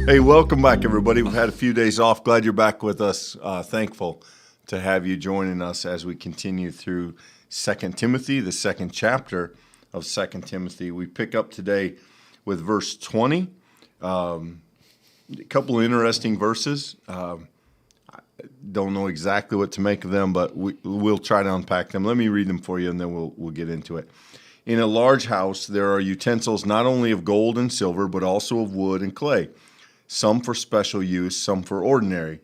Hey, welcome back, everybody. We've had a few days off. Glad you're back with us. Thankful to have you joining us as we continue through 2 Timothy, the second chapter of 2 Timothy. We pick up today with verse 20. A couple of interesting verses. I don't know exactly what to make of them, but we'll try to unpack them. Let me read them for you, and then we'll get into it. In a large house, there are utensils not only of gold and silver, but also of wood and clay, some for special use, some for ordinary.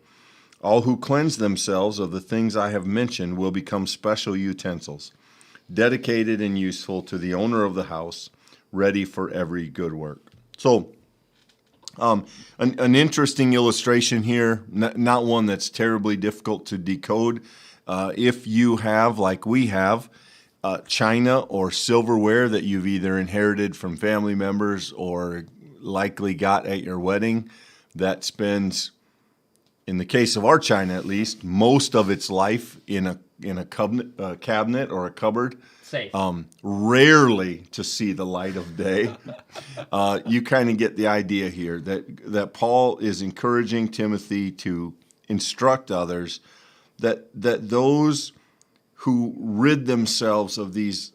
All who cleanse themselves of the things I have mentioned will become special utensils, dedicated and useful to the owner of the house, ready for every good work. So, an interesting illustration here, not one that's terribly difficult to decode. If you have, like we have, china or silverware that you've either inherited from family members or likely got at your wedding, that spends, in the case of our china at least, most of its life in a cabinet or a cupboard. Safe. Rarely to see the light of day. You kind of get the idea here that Paul is encouraging Timothy to instruct others that those who rid themselves of these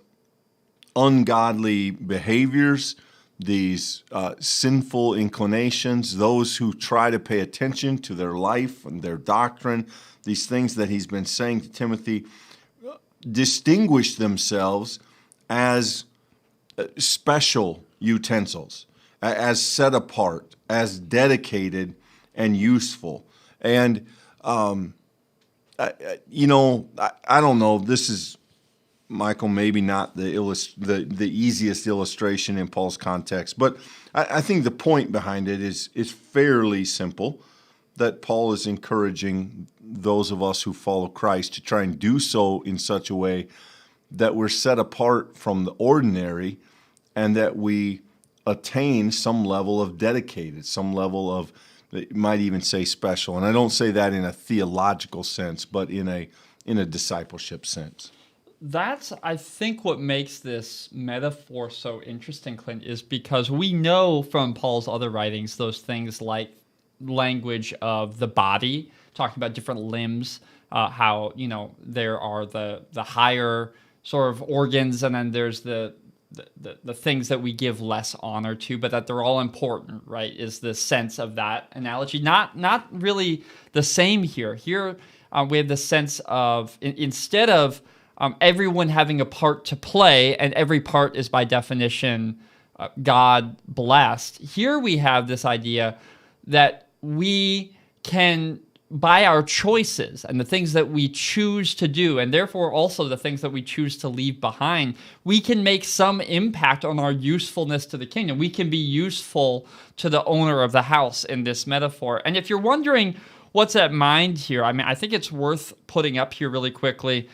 ungodly behaviors, these sinful inclinations, those who try to pay attention to their life and their doctrine, these things that he's been saying to Timothy, distinguish themselves as special utensils, as set apart, as dedicated and useful. And, I don't know, this is, Michael, maybe not the easiest illustration in Paul's context, but I think the point behind it is fairly simple, that Paul is encouraging those of us who follow Christ to try and do so in such a way that we're set apart from the ordinary and that we attain some level of dedicated, some level of, you might even say special. And I don't say that in a theological sense, but in a discipleship sense. That's, I think, what makes this metaphor so interesting, Clint, is because we know from Paul's other writings those things like language of the body, talking about different limbs, how, there are the higher sort of organs, and then there's the things that we give less honor to, but that they're all important, right, is the sense of that analogy. Not really the same here. Here we have the sense of, instead of everyone having a part to play, and every part is by definition God blessed, here we have this idea that we can, by our choices and the things that we choose to do, and therefore also the things that we choose to leave behind, we can make some impact on our usefulness to the kingdom. We can be useful to the owner of the house in this metaphor. And if you're wondering what's at mind here, I think it's worth putting up here really quickly.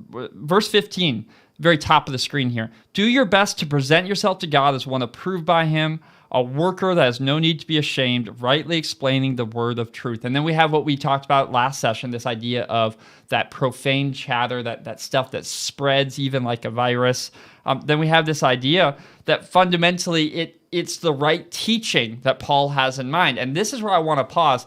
Verse 15, very top of the screen here. Do your best to present yourself to God as one approved by him, a worker that has no need to be ashamed, rightly explaining the word of truth. And then we have what we talked about last session, this idea of that profane chatter, that stuff that spreads even like a virus. Then we have this idea that fundamentally it's the right teaching that Paul has in mind. And this is where I want to pause.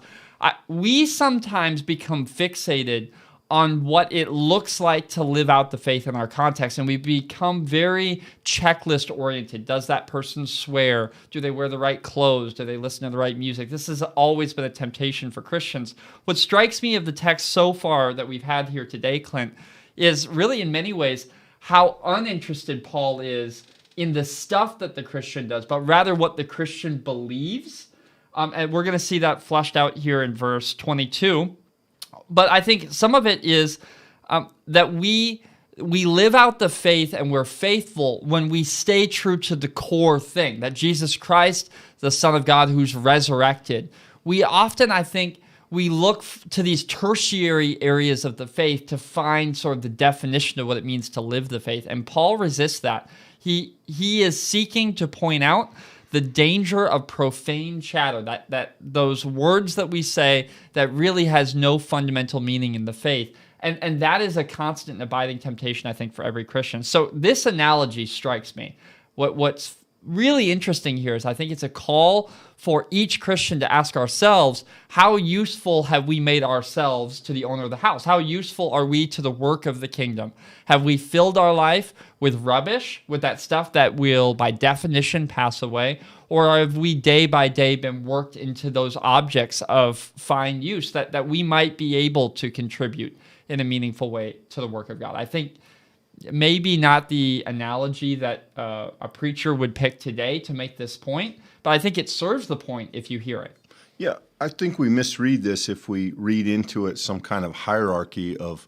We sometimes become fixated on what it looks like to live out the faith in our context, and we become very checklist oriented. Does that person swear? Do they wear the right clothes? Do they listen to the right music? This has always been a temptation for Christians. What strikes me of the text so far that we've had here today, Clint, is really in many ways how uninterested Paul is in the stuff that the Christian does, but rather what the Christian believes. And we're going to see that fleshed out here in verse 22. But I think some of it is that we live out the faith and we're faithful when we stay true to the core thing, that Jesus Christ, the Son of God who's resurrected. We often, I think, we look to these tertiary areas of the faith to find sort of the definition of what it means to live the faith. And Paul resists that. He is seeking to point out the danger of profane chatter, that those words that we say that really has no fundamental meaning in the faith. And that is a constant and abiding temptation, I think, for every Christian. So this analogy strikes me. What's really interesting here is I think it's a call for each Christian to ask ourselves, how useful have we made ourselves to the owner of the house? How useful are we to the work of the kingdom? Have we filled our life with rubbish, with that stuff that will, by definition, pass away? Or have we day by day been worked into those objects of fine use that we might be able to contribute in a meaningful way to the work of God? I think maybe not the analogy that a preacher would pick today to make this point, but I think it serves the point if you hear it. Yeah, I think we misread this if we read into it some kind of hierarchy of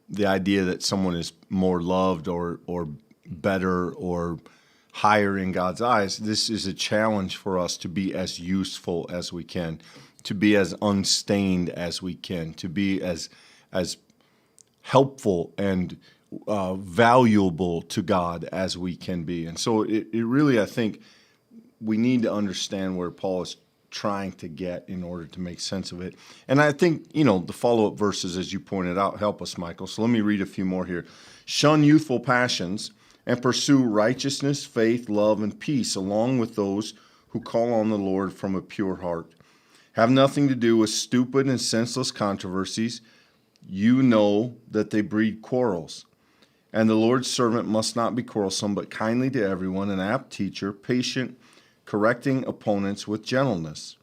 the idea that someone is more loved or better or higher in God's eyes. This is a challenge for us to be as useful as we can, to be as unstained as we can, to be as helpful and valuable to God as we can be. And so it really, I think, we need to understand where Paul is trying to get in order to make sense of it. And I think, the follow-up verses, as you pointed out, help us, Michael. So let me read a few more here. Shun youthful passions and pursue righteousness, faith, love, and peace, along with those who call on the Lord from a pure heart. Have nothing to do with stupid and senseless controversies. You know that they breed quarrels. And the Lord's servant must not be quarrelsome, but kindly to everyone, an apt teacher, patient, correcting opponents with gentleness.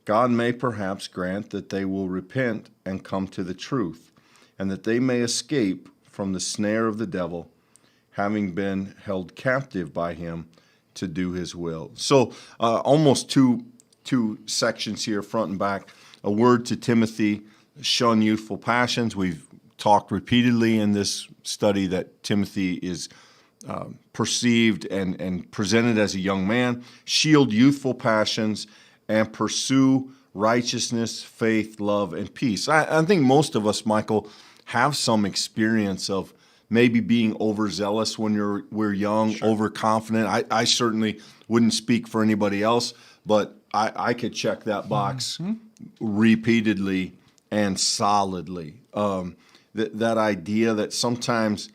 God may perhaps grant that they will repent and come to the truth, and that they may escape from the snare of the devil, having been held captive by him to do his will. So almost two sections here, front and back. A word to Timothy, shun youthful passions. We've talked repeatedly in this study that Timothy is perceived and presented as a young man. Shield youthful passions and pursue righteousness, faith, love, and peace. I think most of us, Michael, have some experience of maybe being overzealous when we're young, sure, overconfident. I certainly wouldn't speak for anybody else, but I could check that box repeatedly and solidly. That idea that sometimes,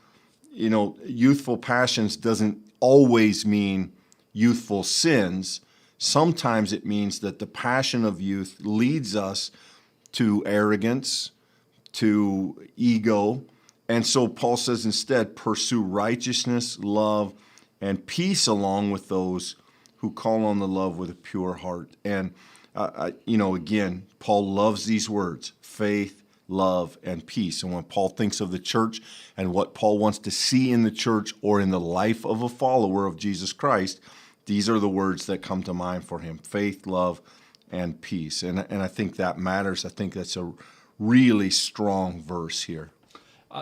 youthful passions doesn't always mean youthful sins. Sometimes it means that the passion of youth leads us to arrogance, to ego. And so Paul says instead, pursue righteousness, love, and peace along with those who call on the love with a pure heart. And, again, Paul loves these words, faith, love, and peace. And when Paul thinks of the church and what Paul wants to see in the church or in the life of a follower of Jesus Christ, these are the words that come to mind for him, faith, love, and peace. And I think that matters. I think that's a really strong verse here.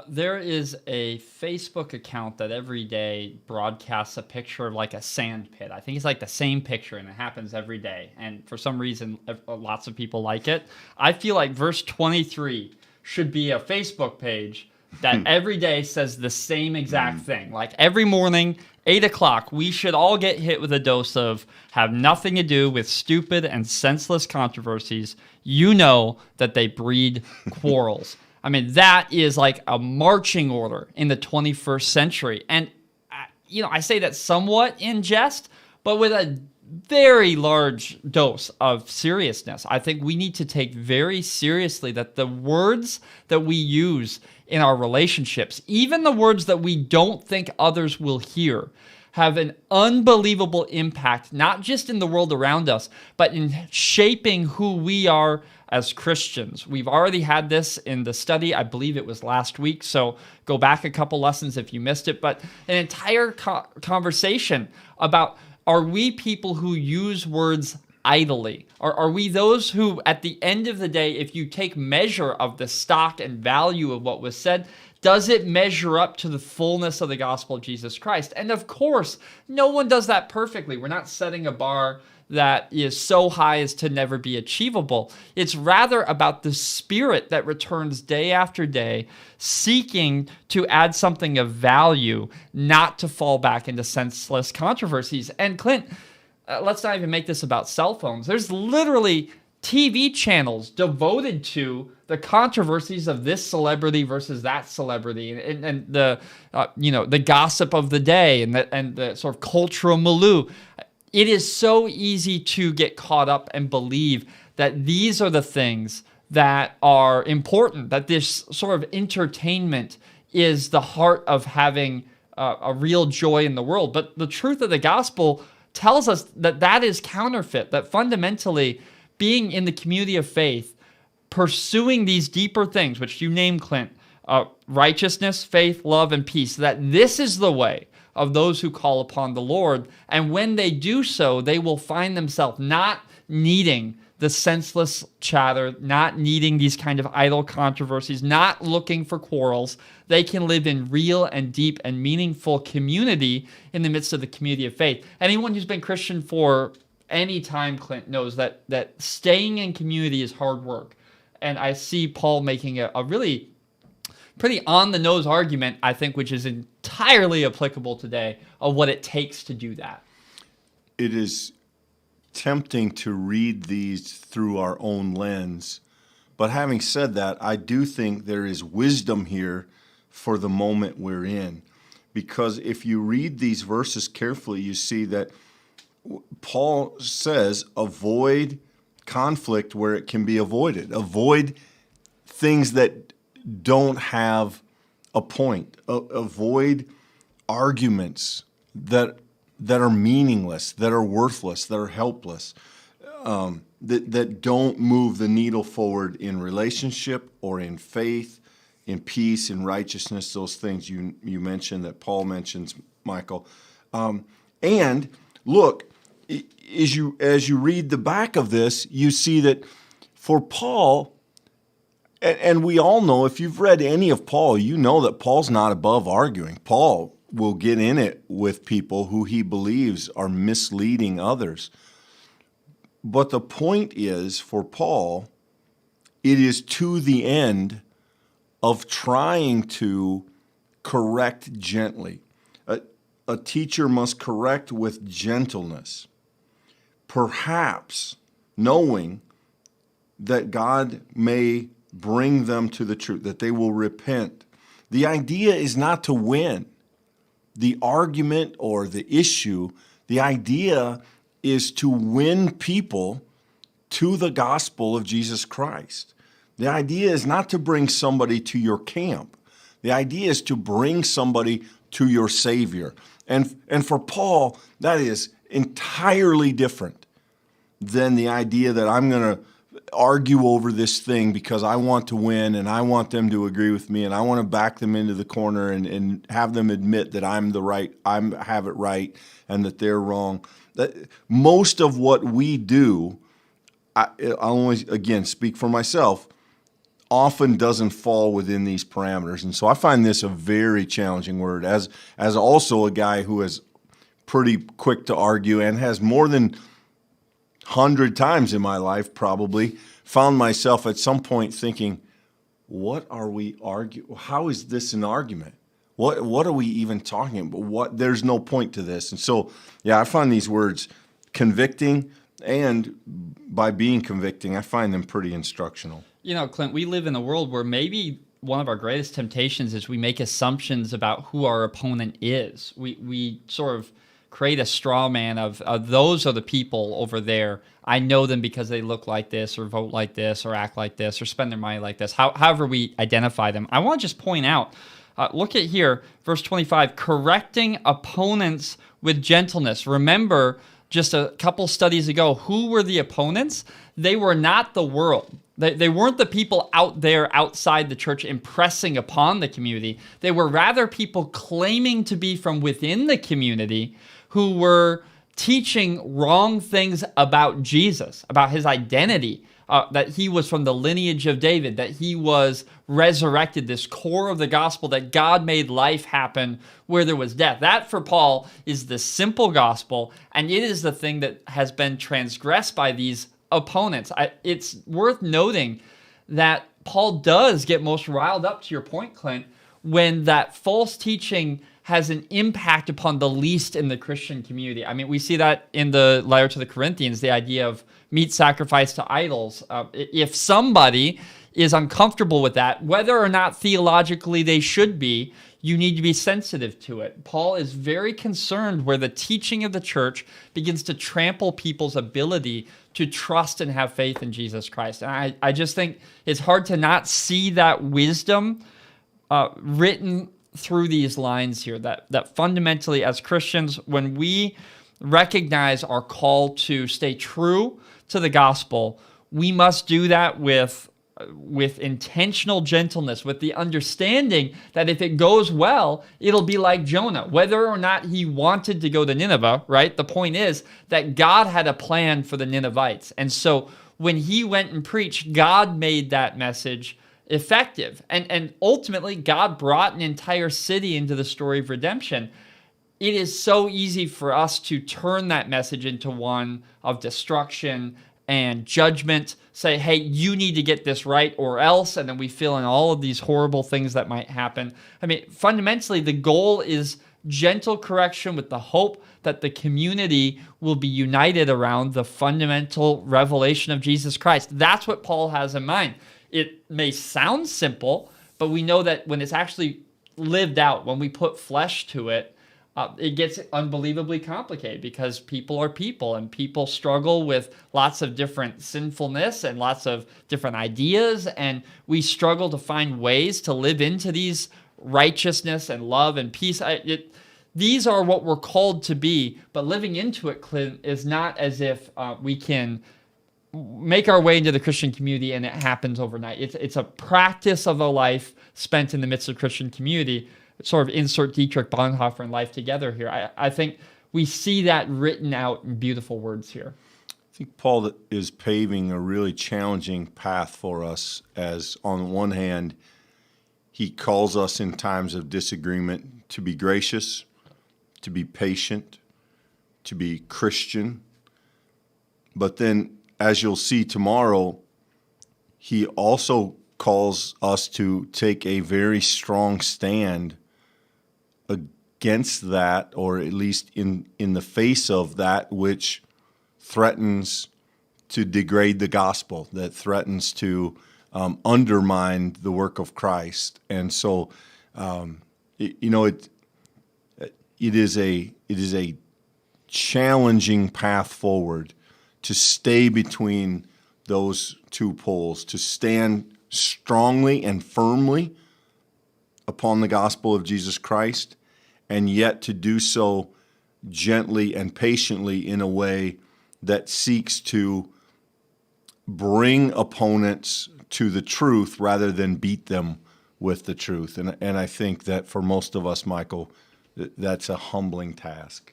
There is a Facebook account that every day broadcasts a picture of like a sand pit. I think it's like the same picture, and it happens every day. And for some reason, lots of people like it. I feel like verse 23 should be a Facebook page that every day says the same exact thing. Like every morning, 8 o'clock, we should all get hit with a dose of have nothing to do with stupid and senseless controversies. You know that they breed quarrels. I mean, that is like a marching order in the 21st century. And, I say that somewhat in jest, but with a very large dose of seriousness. I think we need to take very seriously that the words that we use in our relationships, even the words that we don't think others will hear, have an unbelievable impact, not just in the world around us, but in shaping who we are as Christians. We've already had this in the study. I believe it was last week, so go back a couple lessons if you missed it. But an entire conversation about, are we people who use words idly? Are we those who, at the end of the day, if you take measure of the stock and value of what was said, does it measure up to the fullness of the gospel of Jesus Christ? And of course, no one does that perfectly. We're not setting a bar that is so high as to never be achievable. It's rather about the spirit that returns day after day, seeking to add something of value, not to fall back into senseless controversies. And Clint, let's not even make this about cell phones. There's literally TV channels devoted to the controversies of this celebrity versus that celebrity, and the the gossip of the day, and the sort of cultural milieu. it is so easy to get caught up and believe that these are the things that are important, that this sort of entertainment is the heart of having a real joy in the world. But the truth of the gospel tells us that that is counterfeit, that fundamentally being in the community of faith, pursuing these deeper things, which you name, Clint, righteousness, faith, love, and peace, that this is the way of those who call upon the Lord. And when they do so, they will find themselves not needing the senseless chatter, not needing these kind of idle controversies, not looking for quarrels. They can live in real and deep and meaningful community in the midst of the community of faith. Anyone who's been Christian for any time, Clint, knows that staying in community is hard work. And I see Paul making a really pretty on-the-nose argument, I think, which is entirely applicable today, of what it takes to do that. It is tempting to read these through our own lens. But having said that, I do think there is wisdom here for the moment we're in. Because if you read these verses carefully, you see that Paul says, avoid conflict where it can be avoided. Avoid things that don't have a point. Avoid arguments that are meaningless, that are worthless, that are helpless, that don't move the needle forward in relationship or in faith, in peace, in righteousness, those things you mentioned that Paul mentions, Michael. And look, as you read the back of this, you see that for Paul, and we all know, if you've read any of Paul, you know that Paul's not above arguing. Paul will get in it with people who he believes are misleading others. But the point is, for Paul, it is to the end of trying to correct gently. A teacher must correct with gentleness, perhaps knowing that God may bring them to the truth, that they will repent. The idea is not to win the argument or the issue. The idea is to win people to the gospel of Jesus Christ. The idea is not to bring somebody to your camp. The idea is to bring somebody to your Savior. And for Paul, that is entirely different than the idea that I'm going to argue over this thing because I want to win and I want them to agree with me and I want to back them into the corner and have them admit that I have it right and that they're wrong. Most of what we do, I'll only, again, speak for myself, often doesn't fall within these parameters. And so I find this a very challenging word as also a guy who is pretty quick to argue and has more than 100 times in my life probably found myself at some point thinking, what are we arguing? How is this an argument? What are we even talking about? There's no point to this. And so, yeah, I find these words convicting, and by being convicting, I find them pretty instructional. You know, Clint, we live in a world where maybe one of our greatest temptations is we make assumptions about who our opponent is. We sort of create a straw man of those are the people over there. I know them because they look like this or vote like this or act like this or spend their money like this, however we identify them. I want to just point out, look at here, verse 25, correcting opponents with gentleness. Remember, just a couple studies ago, who were the opponents? They were not the world. They weren't the people out there outside the church impressing upon the community. They were rather people claiming to be from within the community who were teaching wrong things about Jesus, about his identity, that he was from the lineage of David, that he was resurrected, this core of the gospel, that God made life happen where there was death. That, for Paul, is the simple gospel, and it is the thing that has been transgressed by these opponents. It's worth noting that Paul does get most riled up, to your point, Clint, when that false teaching has an impact upon the least in the Christian community. I mean, we see that in the letter to the Corinthians, the idea of meat sacrificed to idols. If somebody is uncomfortable with that, whether or not theologically they should be, you need to be sensitive to it. Paul is very concerned where the teaching of the church begins to trample people's ability to trust and have faith in Jesus Christ. And I just think it's hard to not see that wisdom written through these lines here, that fundamentally as Christians, when we recognize our call to stay true to the gospel, we must do that with intentional gentleness, with the understanding that if it goes well, it'll be like Jonah. Whether or not he wanted to go to Nineveh, right? The point is that God had a plan for the Ninevites. And so when he went and preached, God made that message effective. And ultimately, God brought an entire city into the story of redemption. It is so easy for us to turn that message into one of destruction and judgment, say, hey, you need to get this right or else, and then we fill in all of these horrible things that might happen. I mean, fundamentally, the goal is gentle correction with the hope that the community will be united around the fundamental revelation of Jesus Christ. That's what Paul has in mind. It may sound simple, but we know that when it's actually lived out, when we put flesh to it, it gets unbelievably complicated because people are people and people struggle with lots of different sinfulness and lots of different ideas. And we struggle to find ways to live into these righteousness and love and peace. These are what we're called to be, but living into it, Clint, is not as if we can make our way into the Christian community and it happens overnight. It's a practice of a life spent in the midst of Christian community. Sort of insert Dietrich Bonhoeffer and life together here. I think we see that written out in beautiful words here. I think Paul is paving a really challenging path for us as, on one hand, he calls us in times of disagreement to be gracious, to be patient, to be Christian. But then, as you'll see tomorrow, he also calls us to take a very strong stand against that, or at least in the face of that which threatens to degrade the gospel, that threatens to undermine the work of Christ. And so, it is a challenging path forward to stay between those two poles, to stand strongly and firmly upon the gospel of Jesus Christ, and yet to do so gently and patiently in a way that seeks to bring opponents to the truth rather than beat them with the truth. And I think that for most of us, Michael, that's a humbling task.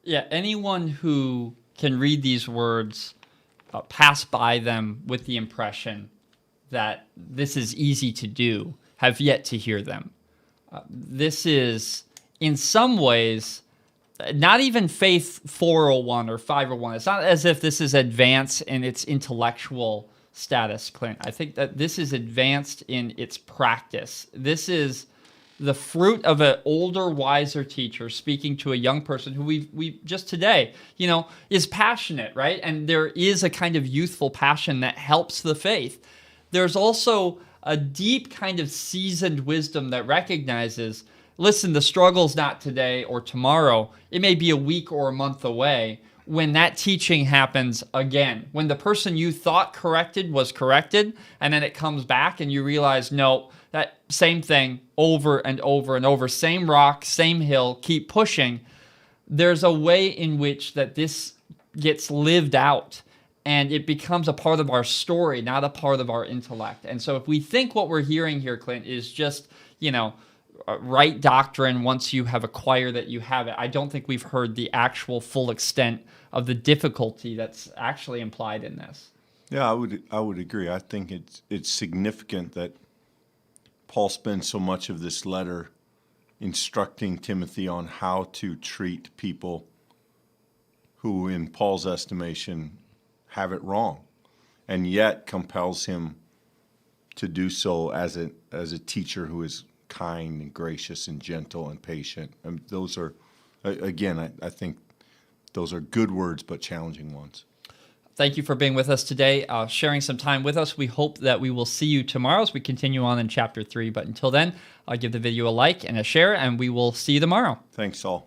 Yeah, anyone who can read these words pass by them with the impression that this is easy to do have yet to hear them. This is, in some ways, not even Faith 401 or 501. It's not as if this is advanced in its intellectual status, Clint. I think that this is advanced in its practice. This is the fruit of an older, wiser teacher speaking to a young person who we just today, is passionate, right? And there is a kind of youthful passion that helps the faith. There's also a deep kind of seasoned wisdom that recognizes, listen, the struggle's not today or tomorrow. It may be a week or a month away when that teaching happens again. When the person you thought corrected was corrected, and then it comes back and you realize, no, that same thing over and over and over, same rock, same hill, keep pushing. There's a way in which that this gets lived out and it becomes a part of our story, not a part of our intellect. And so if we think what we're hearing here, Clint, is just, right doctrine once you have acquired it, you have it, I don't think we've heard the actual full extent of the difficulty that's actually implied in this. Yeah, I would agree. I think it's significant that Paul spends so much of this letter instructing Timothy on how to treat people who, in Paul's estimation, have it wrong, and yet compels him to do so as a teacher who is kind and gracious and gentle and patient. And those are, again, I think those are good words, but challenging ones. Thank you for being with us today, sharing some time with us. We hope that we will see you tomorrow as we continue on in chapter 3. But until then, give the video a like and a share, and we will see you tomorrow. Thanks, Saul.